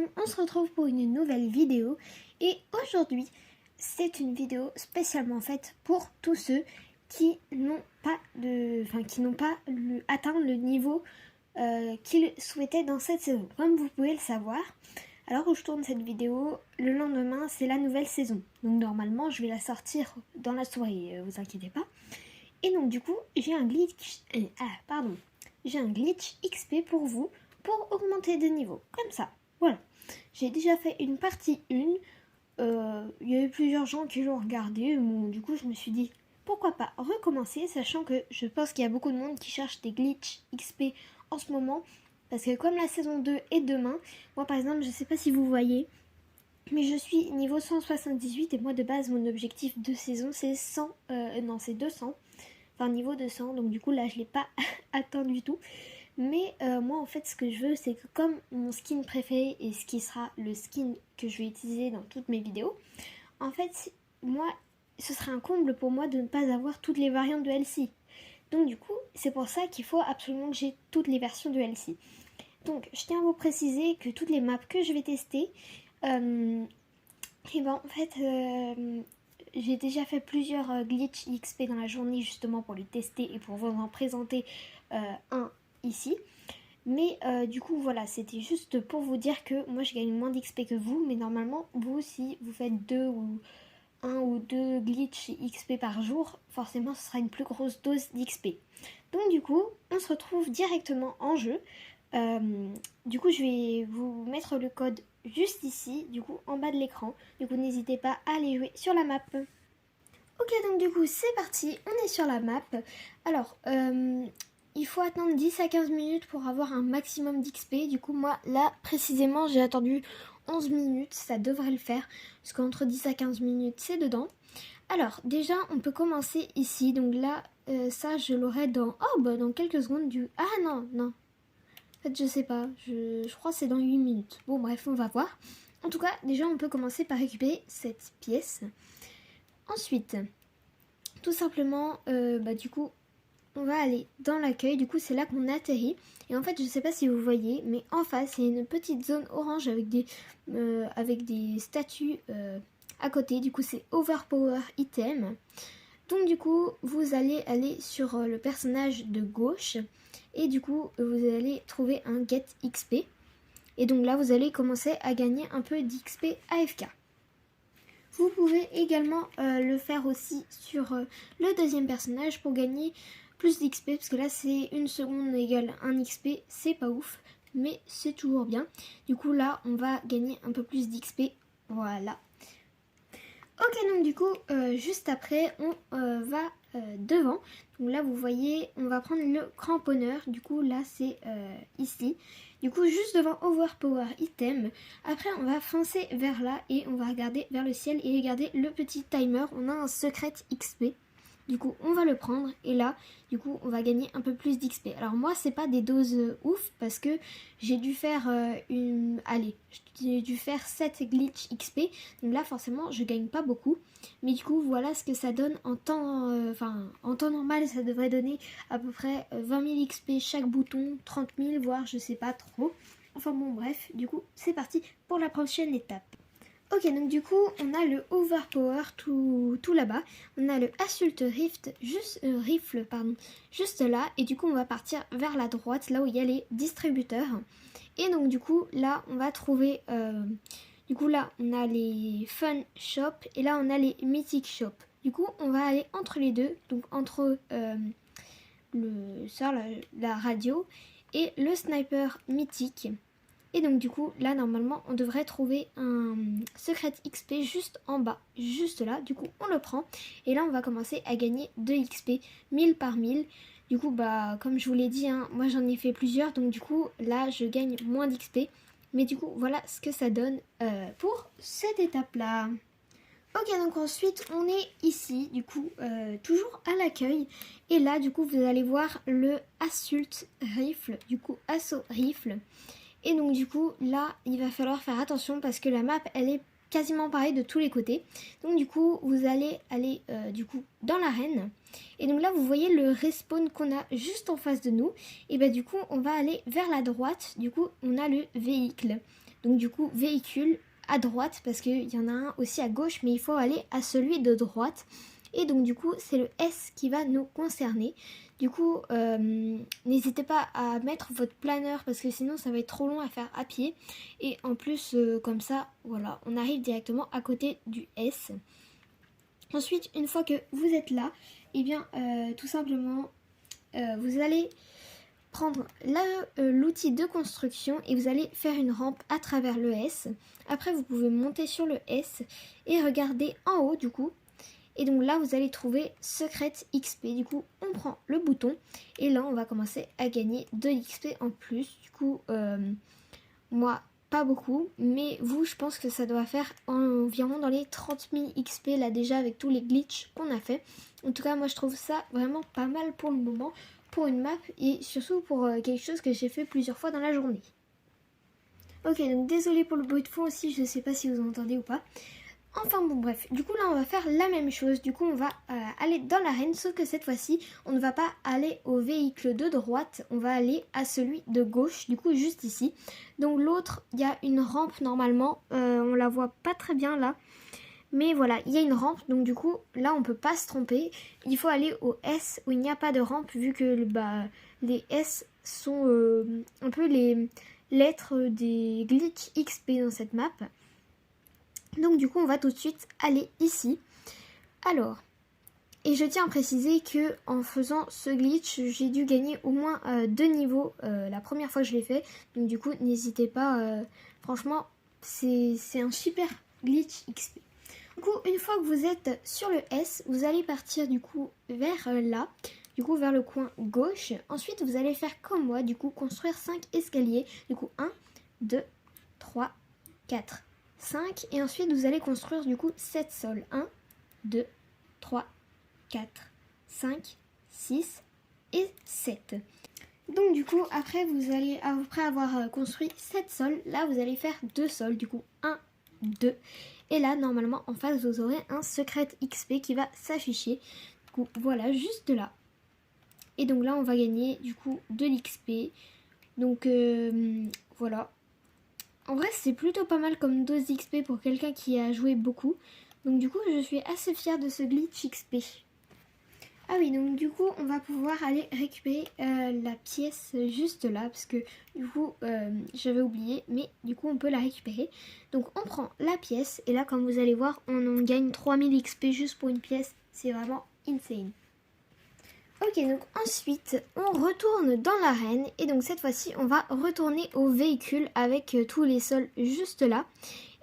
monde, on se retrouve pour une nouvelle vidéo et aujourd'hui c'est une vidéo spécialement faite pour tous ceux qui n'ont pas atteint le niveau qu'ils souhaitaient dans cette saison. Comme vous pouvez le savoir, alors où je tourne cette vidéo, le lendemain c'est la nouvelle saison. Donc normalement je vais la sortir dans la soirée, vous inquiétez pas. Et donc du coup j'ai un glitch XP pour vous pour augmenter de niveau, comme ça. Voilà, j'ai déjà fait une partie 1, il y a eu plusieurs gens qui l'ont regardé, bon, du coup je me suis dit pourquoi pas recommencer, sachant que je pense qu'il y a beaucoup de monde qui cherche des glitch XP en ce moment, parce que comme la saison 2 est demain, moi par exemple je sais pas si vous voyez, mais je suis niveau 178 et moi de base mon objectif de saison c'est 200, enfin niveau 200, donc du coup là je l'ai pas atteint du tout. Mais moi en fait ce que je veux c'est que comme mon skin préféré et ce qui sera le skin que je vais utiliser dans toutes mes vidéos, en fait moi ce serait un comble pour moi de ne pas avoir toutes les variantes de LC. Donc du coup c'est pour ça qu'il faut absolument que j'ai toutes les versions de LC. Donc je tiens à vous préciser que toutes les maps que je vais tester, j'ai déjà fait plusieurs glitch XP dans la journée justement pour les tester et pour vous en présenter un ici. Mais du coup voilà, c'était juste pour vous dire que moi je gagne moins d'XP que vous, mais normalement vous si vous faites 1 ou 2 glitch XP par jour, forcément ce sera une plus grosse dose d'XP. Donc du coup on se retrouve directement en jeu. Du coup je vais vous mettre le code juste ici, du coup en bas de l'écran. Du coup n'hésitez pas à aller jouer sur la map. Ok, donc du coup c'est parti, on est sur la map. Alors il faut attendre 10 à 15 minutes pour avoir un maximum d'XP. Du coup moi là précisément j'ai attendu 11 minutes, ça devrait le faire, parce qu'entre 10 à 15 minutes c'est dedans. Alors déjà on peut commencer ici, donc là ça je l'aurai dans quelques secondes non. En fait je sais pas, je crois que c'est dans 8 minutes. Bon bref on va voir. En tout cas déjà on peut commencer par récupérer cette pièce. Ensuite tout simplement du coup on va aller dans l'accueil, du coup c'est là qu'on atterrit. Et en fait je sais pas si vous voyez, mais en face il y a une petite zone orange avec des statues à côté. Du coup c'est Overpower Item. Donc du coup vous allez aller sur le personnage de gauche et du coup vous allez trouver un Get XP. Et donc là vous allez commencer à gagner un peu d'XP AFK. Vous pouvez également le faire aussi sur le deuxième personnage pour gagner plus d'XP, parce que là c'est 1 seconde égale 1 XP, c'est pas ouf, mais c'est toujours bien. Du coup là on va gagner un peu plus d'XP, voilà. Ok, donc du coup juste après on va devant. Donc là vous voyez on va prendre le cramponneur, du coup là c'est ici. Du coup juste devant Overpower Item. Après on va foncer vers là et on va regarder vers le ciel et regarder le petit timer. On a un secret XP. Du coup on va le prendre et là du coup on va gagner un peu plus d'XP. Alors moi c'est pas des doses ouf parce que j'ai dû faire j'ai dû faire 7 glitch XP. Donc là forcément je gagne pas beaucoup. Mais du coup voilà ce que ça donne en temps normal. Ça devrait donner à peu près 20 000 XP chaque bouton, 30 000 voire je sais pas trop. Enfin bon bref, du coup c'est parti pour la prochaine étape. Ok, donc du coup on a le Overpower tout là-bas, on a le Assault Rifle juste là, et du coup on va partir vers la droite là où il y a les distributeurs. Et donc du coup là on va trouver du coup là on a les Fun Shop et là on a les Mythic Shop. Du coup on va aller entre les deux, donc entre la radio et le Sniper Mythique. Et donc du coup là normalement on devrait trouver un secret XP juste en bas, juste là. Du coup on le prend et là on va commencer à gagner 2 XP 1000 par 1000. Du coup comme je vous l'ai dit moi j'en ai fait plusieurs, donc du coup là je gagne moins d'XP. Mais du coup voilà ce que ça donne pour cette étape là. Ok, donc ensuite on est ici du coup toujours à l'accueil. Et là du coup vous allez voir le Assault Rifle, du coup Assaut Rifle. Et donc du coup là il va falloir faire attention parce que la map elle est quasiment pareille de tous les côtés. Donc du coup vous allez aller du coup dans l'arène. Et donc là vous voyez le respawn qu'on a juste en face de nous. Et bah du coup on va aller vers la droite. Du coup on a le véhicule. Donc du coup, véhicule à droite, parce qu'il y en a un aussi à gauche, mais il faut aller à celui de droite. Et donc du coup, c'est le S qui va nous concerner. Du coup, n'hésitez pas à mettre votre planeur parce que sinon ça va être trop long à faire à pied. Et en plus, comme ça, voilà, on arrive directement à côté du S. Ensuite, une fois que vous êtes là, et bien tout simplement, vous allez prendre l'outil de construction et vous allez faire une rampe à travers le S. Après, vous pouvez monter sur le S et regarder en haut du coup. Et donc là, vous allez trouver Secret XP. Du coup, on prend le bouton et là, on va commencer à gagner de l'XP en plus. Du coup, moi, pas beaucoup, mais vous, je pense que ça doit faire environ dans les 30 000 XP là déjà avec tous les glitches qu'on a fait. En tout cas, moi, je trouve ça vraiment pas mal pour le moment, pour une map et surtout pour quelque chose que j'ai fait plusieurs fois dans la journée. Ok, donc désolé pour le bruit de fond aussi, je sais pas si vous entendez ou pas. Enfin bon bref, du coup là on va faire la même chose, du coup on va aller dans l'arène, sauf que cette fois-ci on ne va pas aller au véhicule de droite, on va aller à celui de gauche, du coup juste ici. Donc l'autre, il y a une rampe normalement, on la voit pas très bien là, mais voilà, il y a une rampe, donc du coup là on peut pas se tromper. Il faut aller au S où il n'y a pas de rampe vu que les S sont un peu les lettres des glitch XP dans cette map. Donc du coup on va tout de suite aller ici. Alors, et je tiens à préciser que en faisant ce glitch, j'ai dû gagner au moins 2 niveaux la première fois que je l'ai fait. Donc du coup n'hésitez pas, franchement c'est un super glitch XP. Du coup une fois que vous êtes sur le S, vous allez partir du coup vers là. Du coup vers le coin gauche. Ensuite vous allez faire comme moi, du coup construire 5 escaliers. Du coup 1, 2, 3, 4. 5 et ensuite vous allez construire du coup 7 sols. 1, 2, 3, 4, 5, 6 et 7. Donc du coup après avoir construit 7 sols, là vous allez faire 2 sols, du coup 1, 2. Et là normalement en face vous aurez un secret XP qui va s'afficher. Du coup voilà juste là. Et donc là on va gagner du coup de l'XP. Donc voilà. En vrai, c'est plutôt pas mal comme dose d'XP pour quelqu'un qui a joué beaucoup. Donc du coup, je suis assez fière de ce glitch XP. Ah oui, donc du coup, on va pouvoir aller récupérer la pièce juste là. Parce que du coup, j'avais oublié. Mais du coup, on peut la récupérer. Donc on prend la pièce. Et là, comme vous allez voir, on en gagne 3000 XP juste pour une pièce. C'est vraiment insane. Ok, donc ensuite on retourne dans l'arène et donc cette fois-ci on va retourner au véhicule avec tous les sols juste là.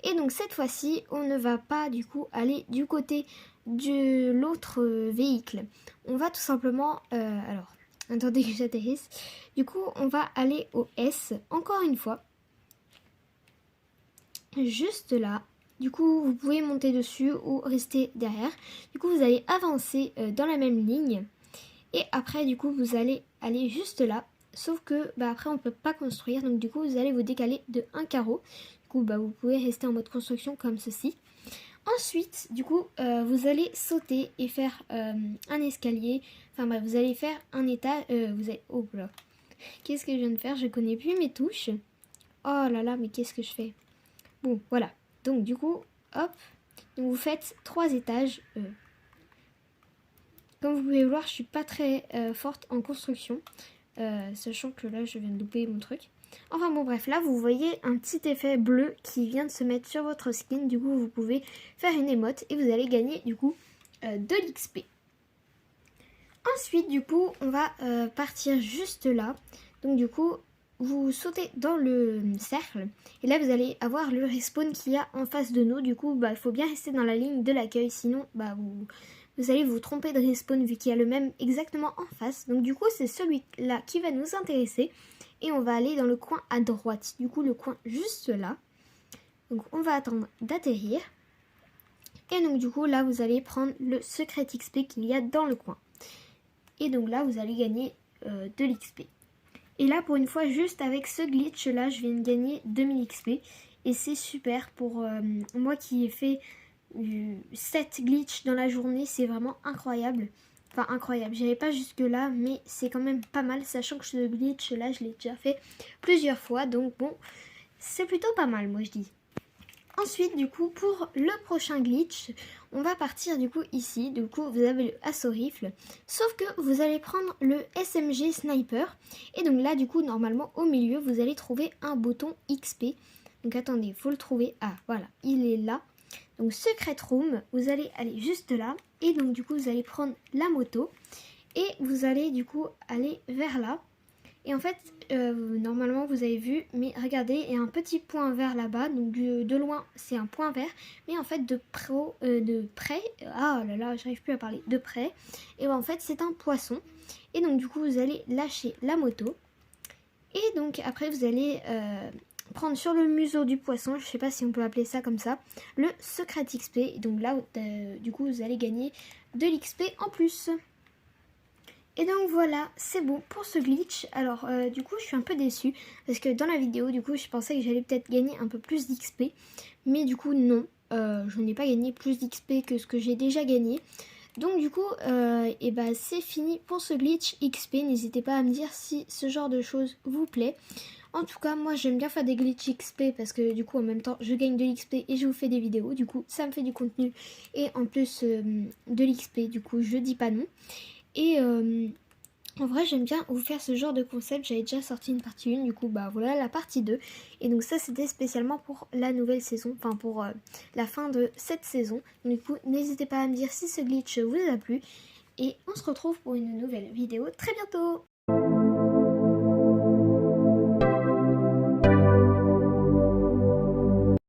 Et donc cette fois-ci on ne va pas du coup aller du côté de l'autre véhicule. On va tout simplement, alors attendez que j'atterrisse. Du coup on va aller au S encore une fois. Juste là. Du coup vous pouvez monter dessus ou rester derrière. Du coup vous allez avancer dans la même ligne. Et après du coup vous allez aller juste là. Sauf que après on ne peut pas construire. Donc du coup vous allez vous décaler de un carreau. Du coup vous pouvez rester en mode construction comme ceci. Ensuite du coup vous allez sauter et faire un escalier. Enfin bref vous allez faire un étage. Vous allez... Oh là. Qu'est-ce que je viens de faire? Je connais plus mes touches. Oh là là mais qu'est-ce que je fais? Bon voilà. Donc du coup hop. Donc vous faites 3 étages. Comme vous pouvez voir, je suis pas très forte en construction, sachant que là, je viens de louper mon truc. Enfin bon, bref, là, vous voyez un petit effet bleu qui vient de se mettre sur votre skin. Du coup, vous pouvez faire une émote et vous allez gagner, du coup, de l'XP. Ensuite, du coup, on va partir juste là. Donc, du coup, vous sautez dans le cercle. Et là, vous allez avoir le respawn qu'il y a en face de nous. Du coup, il faut bien rester dans la ligne de l'accueil. Sinon, vous allez vous tromper de respawn vu qu'il y a le même exactement en face. Donc du coup c'est celui-là qui va nous intéresser. Et on va aller dans le coin à droite. Du coup le coin juste là. Donc on va attendre d'atterrir. Et donc du coup là vous allez prendre le secret XP qu'il y a dans le coin. Et donc là vous allez gagner de l'XP. Et là pour une fois juste avec ce glitch là je viens de gagner 2000 XP. Et c'est super pour moi qui ai fait... 7 glitch dans la journée, c'est vraiment incroyable. Enfin incroyable, j'irai pas jusque là, mais c'est quand même pas mal, sachant que ce glitch là je l'ai déjà fait plusieurs fois, donc bon, c'est plutôt pas mal, moi je dis. Ensuite, du coup, pour le prochain glitch, on va partir du coup ici. Du coup, vous avez le assaut rifle. Sauf que vous allez prendre le SMG sniper. Et donc là, du coup, normalement, au milieu, vous allez trouver un bouton XP. Donc attendez, il faut le trouver. Ah, voilà, il est là. Donc Secret Room, vous allez aller juste là. Et donc du coup, vous allez prendre la moto. Et vous allez du coup aller vers là. Et en fait, normalement vous avez vu, mais regardez, il y a un petit point vert là-bas, donc de loin c'est un point vert, mais en fait de près, ah là là, j'arrive plus à parler, de près, et ben en fait c'est un poisson. Et donc du coup vous allez lâcher la moto, et donc après vous allez prendre sur le museau du poisson, je sais pas si on peut appeler ça comme ça, le secret XP, et donc là du coup vous allez gagner de l'XP en plus. Et donc voilà, c'est bon pour ce glitch. Alors du coup je suis un peu déçue parce que dans la vidéo du coup je pensais que j'allais peut-être gagner un peu plus d'XP. Mais du coup non, je n'ai pas gagné plus d'XP que ce que j'ai déjà gagné. Donc du coup et bah, c'est fini pour ce glitch XP. N'hésitez pas à me dire si ce genre de choses vous plaît. En tout cas moi j'aime bien faire des glitch XP parce que du coup en même temps je gagne de l'XP et je vous fais des vidéos. Du coup ça me fait du contenu et en plus de l'XP, du coup je dis pas non. Et en vrai j'aime bien vous faire ce genre de concept, j'avais déjà sorti une partie 1, du coup bah voilà la partie 2. Et donc ça c'était spécialement pour la nouvelle saison, enfin pour la fin de cette saison. Donc, du coup n'hésitez pas à me dire si ce glitch vous a plu. Et on se retrouve pour une nouvelle vidéo très bientôt.